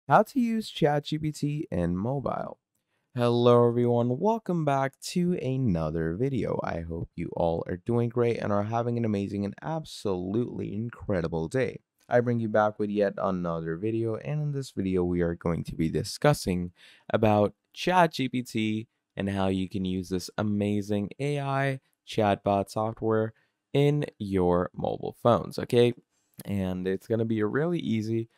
How to use ChatGPT in mobile. Hello everyone, welcome back to another video. I hope you all are doing great and are having an amazing and absolutely incredible day. I bring you back with yet another video, and in this video we are going to be discussing about ChatGPT and how you can use this amazing AI chatbot software in your mobile phones, okay? And it's going to be a really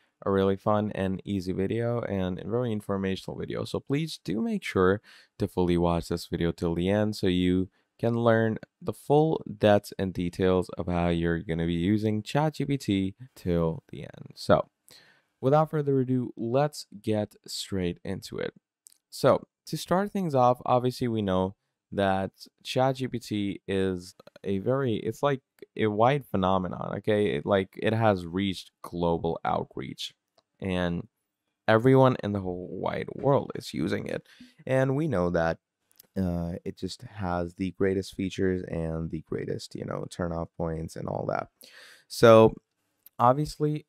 fun and easy video and a very informational video. So please do make sure to fully watch this video till the end so you can learn the full depths and details of how you're going to be using ChatGPT till the end. So without further ado, let's get straight into it. So, to start things off, obviously we know that ChatGPT is it's like a wide phenomenon, okay? It has reached global outreach and everyone in the whole wide world is using it. And we know that it just has the greatest features and the greatest, turn off points and all that. So, obviously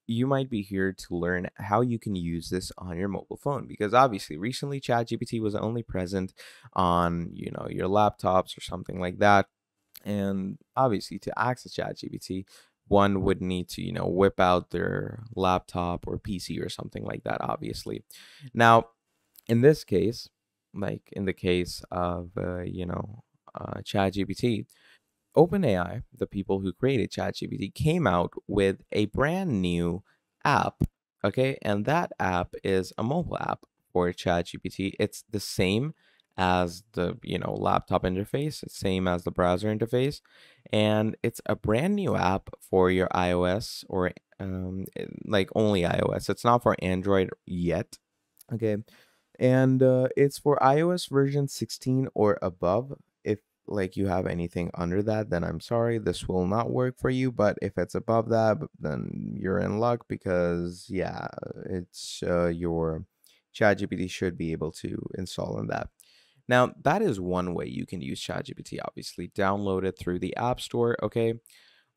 you might be here to learn how you can use this on your mobile phone because obviously recently ChatGPT was only present on, your laptops or something like that. And obviously to access ChatGPT, one would need to, whip out their laptop or PC or something like that, obviously. Now, in this case, like in the case of, ChatGPT, OpenAI, the people who created ChatGPT, came out with a brand new app. Okay, and that app is a mobile app for ChatGPT. It's the same as the laptop interface, it's same as the browser interface, and it's a brand new app for your iOS or like only iOS. It's not for Android yet. Okay, and it's for iOS version 16 or above. If like you have anything under that, then I'm sorry, this will not work for you. But if it's above that, then you're in luck because yeah, it's your ChatGPT should be able to install on that. Now, that is one way you can use ChatGPT. Obviously, download it through the App Store, okay?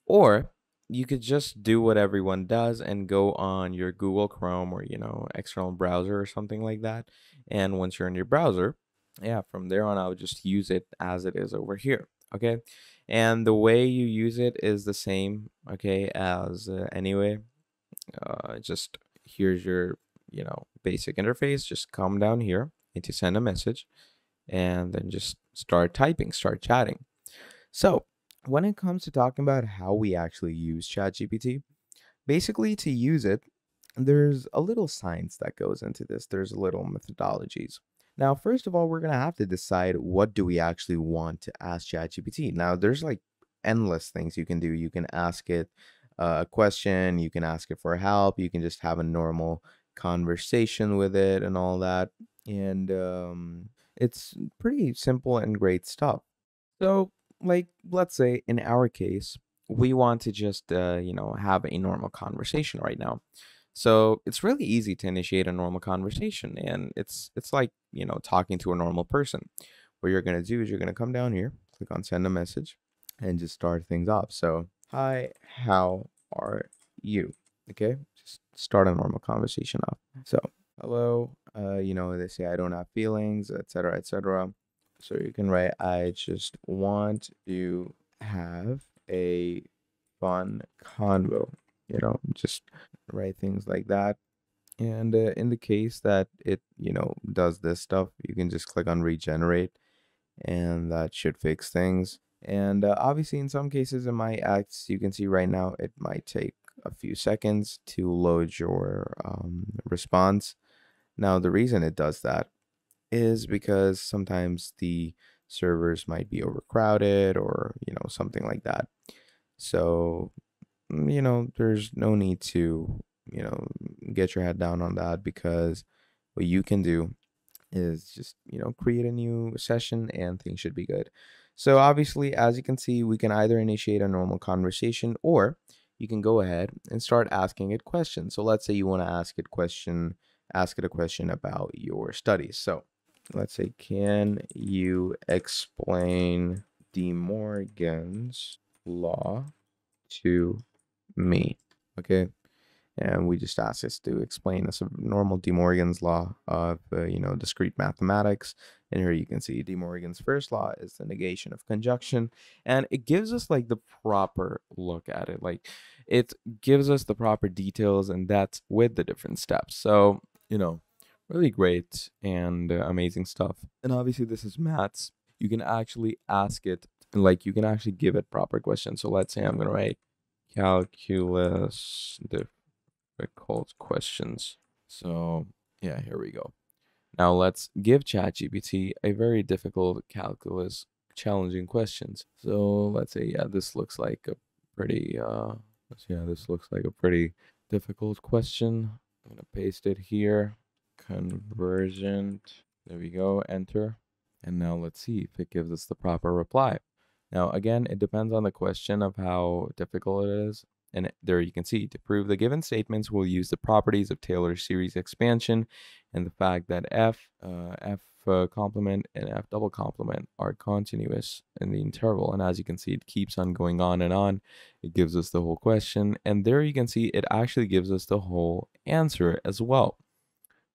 Or you could just do what everyone does and go on your Google Chrome or, external browser or something like that. And once you're in your browser, yeah, from there on, I would just use it as it is over here. Okay. And the way you use it is the same, okay, as anyway. Just here's your, basic interface. Just come down here and to send a message and then just start typing, start chatting. So, when it comes to talking about how we actually use ChatGPT, basically to use it, there's a little science that goes into this. There's a little methodologies. Now, first of all, we're gonna have to decide what do we actually want to ask ChatGPT. Now, there's like endless things you can do. You can ask it a question, you can ask it for help, you can just have a normal conversation with it and all that. And it's pretty simple and great stuff. So, like, let's say in our case, we want to just, have a normal conversation right now. So it's really easy to initiate a normal conversation, and it's like talking to a normal person. What you're gonna do is you're gonna come down here, click on send a message, and just start things off. So, hi, how are you? Okay, just start a normal conversation off. So, hello, they say I don't have feelings, etc., etc. So you can write, I just want to have a fun convo, just write things like that. And in the case that it, does this stuff, you can just click on regenerate and that should fix things. And obviously, in some cases, it might act, you can see right now, it might take a few seconds to load your response. Now, the reason it does that is because sometimes the servers might be overcrowded or, something like that. So, there's no need to, get your head down on that because what you can do is just, create a new session and things should be good. So, obviously, as you can see, we can either initiate a normal conversation or you can go ahead and start asking it questions. So, let's say you want to ask it a question about your studies. So, let's say, can you explain De Morgan's law to me? Okay. and we just ask it to explain a normal De Morgan's law of discrete mathematics. And here you can see De Morgan's first law is the negation of conjunction, and it gives us like the proper look at it. Like it gives us the proper details, and that's with the different steps. So really great and amazing stuff. And obviously, this is maths. You can actually ask it, like you can actually give it proper questions. So let's say I'm gonna write calculus difficult questions. So yeah, here we go. Now let's give ChatGPT a very difficult calculus challenging questions. So let's say, yeah, this looks like a pretty this looks like a pretty difficult question. I'm gonna paste it here. Convergent. There we go, enter. And now let's see if it gives us the proper reply. Now again, it depends on the question of how difficult it is. And there you can see, to prove the given statements, we'll use the properties of Taylor's series expansion and the fact that f complement and f double complement are continuous in the interval. And as you can see, it keeps on going on and on. It gives us the whole question. And there you can see it actually gives us the whole answer as well,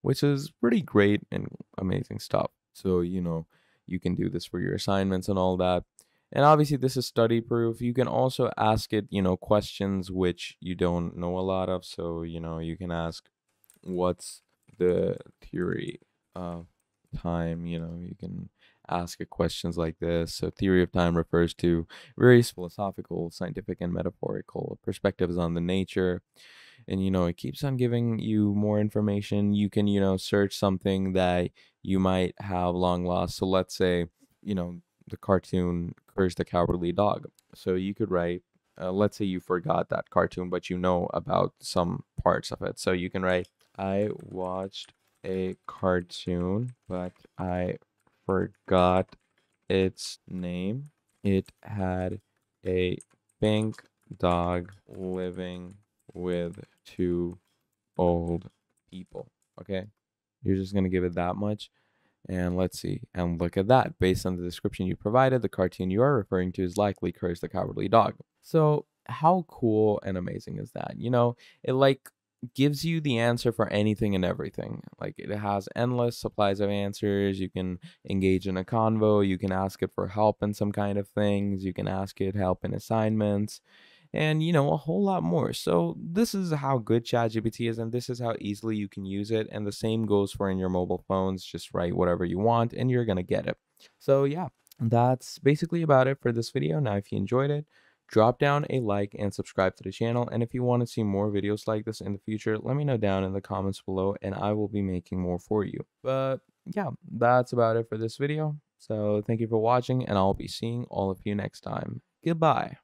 which is pretty great and amazing stuff. So, you can do this for your assignments and all that. And obviously, this is study proof. You can also ask it, questions which you don't know a lot of. So, you can ask, what's the theory of time? You can ask it questions like this. So, theory of time refers to various philosophical, scientific, and metaphorical perspectives on the nature. And it keeps on giving you more information. You can search something that you might have long lost. So let's say the cartoon Courage the Cowardly Dog. So you could write, let's say you forgot that cartoon but you know about some parts of it. So you can write, I watched a cartoon but I forgot its name. It had a pink dog living with two old people. Okay, you're just gonna give it that much. And let's see, and look at that. Based on the description you provided, the cartoon you are referring to is likely Courage the Cowardly Dog. So how cool and amazing is that? It like gives you the answer for anything and everything. Like it has endless supplies of answers. You can engage in a convo. You can ask it for help in some kind of things. You can ask it help in assignments, and a whole lot more. So this is how good ChatGPT is, and this is how easily you can use it. And the same goes for in your mobile phones. Just write whatever you want and you're gonna get it. So yeah, that's basically about it for this video. Now if you enjoyed it, drop down a like and subscribe to the channel. And if you want to see more videos like this in the future, let me know down in the comments below and I will be making more for you. But yeah, that's about it for this video. So thank you for watching, and I'll be seeing all of you next time. Goodbye.